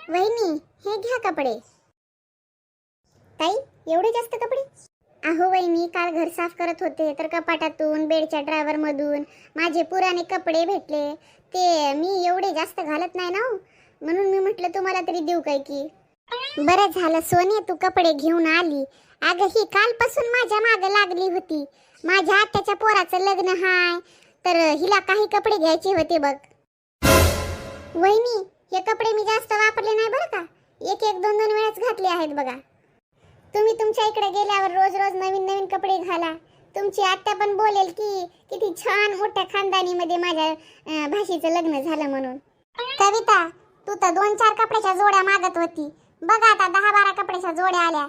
वहिनी हे घ्या कपडे. ताई एवढे जास्त कपडे? अहो वहिनी, काल घर साफ करत होते तर कपाटातून बेडच्या ड्रायव्हर मधून माझे पुराणे कपडे भेटले. ते मी एवढे जास्त घालत नाही ना, म्हणून मी म्हटलं तुम्हाला तरी देऊ काय की. बरं झालं सोने तू कपडे घेऊन आली. अगं ही कालपासून माझ्या मागे लागली होती. माझ्या आत्याच्या पोराचं लग्न हाय तर हिला काही कपडे घ्यायचे होते बघ. वहिनी हे कपडे मी जास्त वापरले नाही बरं का, एक एक दोन दोन वेळाच घातले आहेत बघा. तुम्ही तुमच्या इकडे गेल्यावर रोज रोज नवीन नवीन कपडे घाला. तुमची आत्या पण बोलेल की किती छान मोठ्या खानदानीमध्ये माझ्या भाषेचं लग्न झालं म्हणून. कविता तू तर 2-4 कपड्याच्या जोड्या मागत होती, बघ आता 10-12 कपड्याच्या जोड्या आल्या.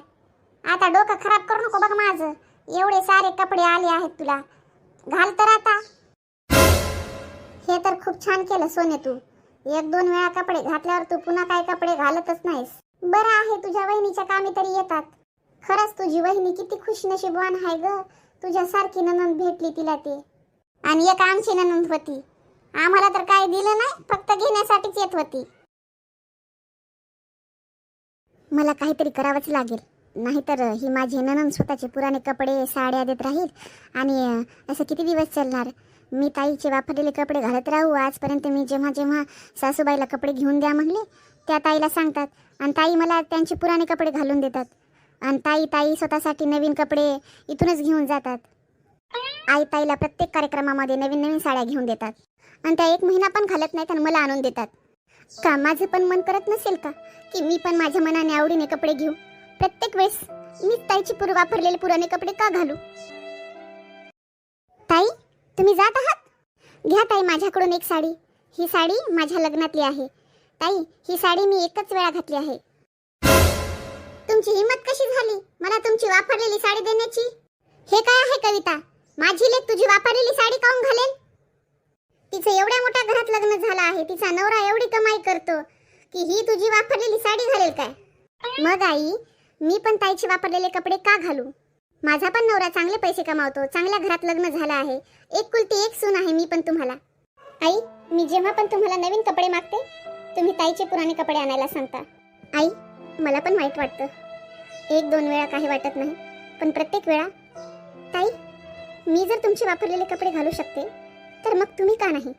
आता डोकं खराब करू नको बघ माझं. एवढे सारे कपडे आले आहेत तुला, घाल तर आता. हे तर खूप छान केलं सोने तू. 1-2 वेळा कपडे घातल्यावर तू पुन्हा काय कपडे घालतच नाहीस. बरं आहे तुझ्या वहिनीच्या कामी तरी येतात. खरंच तुझी वहिनी किती खुशनशीबवान आहे ग. तुझ्यासारखी ननंद भेटली तिला ते. आणि एक आमची ननंद होती, आम्हाला तर काय दिलं नाही, फक्त घेण्यासाठीच येत होती. मला काहीतरी करावंच लागेल, नाहीतर ही माझी ननंद स्वतःचे पुराणे कपडे साड्या देत राहील आणि असं किती दिवस चालणार. मी ताईचे वापरलेले कपडे घालत राहू. आजपर्यंत मी जेव्हा जेव्हा सासूबाईला कपडे घेऊन द्या म्हणले त्या ताईला सांगतात आणि ताई मला त्यांचे पुराणे कपडे घालून देतात. आणि ताई स्वतःसाठी नवीन कपडे इथूनच घेऊन जातात. आई ताईला प्रत्येक कार्यक्रमामध्ये नवीन नवीन साड्या घेऊन देतात आणि त्या 1 महिना पण घालत नाहीत आणि मला आणून देतात. का माझं पण मन करत नसेल का की मी पण माझ्या मनाने आवडीने कपडे घेऊ? प्रत्येक वेळेस मी ताईची वापरलेले पुराणे कपडे का घालू? ताई तुम्ही जात आहात? घ्या ताई माझ्याकडून एक साडी. ही साडी माझ्या लग्नातली आहे. ताई ही साडी मी एकच वेळा घातली आहे. तुमची हिम्मत कशी झाली मला तुमची वापरलेली साडी देण्याची? हे काय आहे कविता, माझी लेक तुझी वापरलेली साडी काऊन घालेल? तिचं एवढ्या मोठ्या घरात लग्न झालं आहे, तिचा नवरा एवढी कमाई करतो की ही तुझी वापरलेली साडी घालेल काय? मग आई मी पण ताईचे वापरलेले कपडे का घालू? माझा पण नवरा चांगले पैसे कमावतो, चांगल्या घरात लग्न झालं आहे, एकुलती एक सून आहे मी पण तुम्हाला. आई मी जेव्हा पण तुम्हाला नवीन कपडे मागते तुम्ही ताईचे पुराणे कपडे आणायला सांगता. आई मला पण वाईट वाटतं, 1-2 वेळा काही वाटत नाही, पण प्रत्येक वेळा. ताई मी जर तुमचे वापरलेले कपडे घालू शकते तर मग तुम्ही का नाही?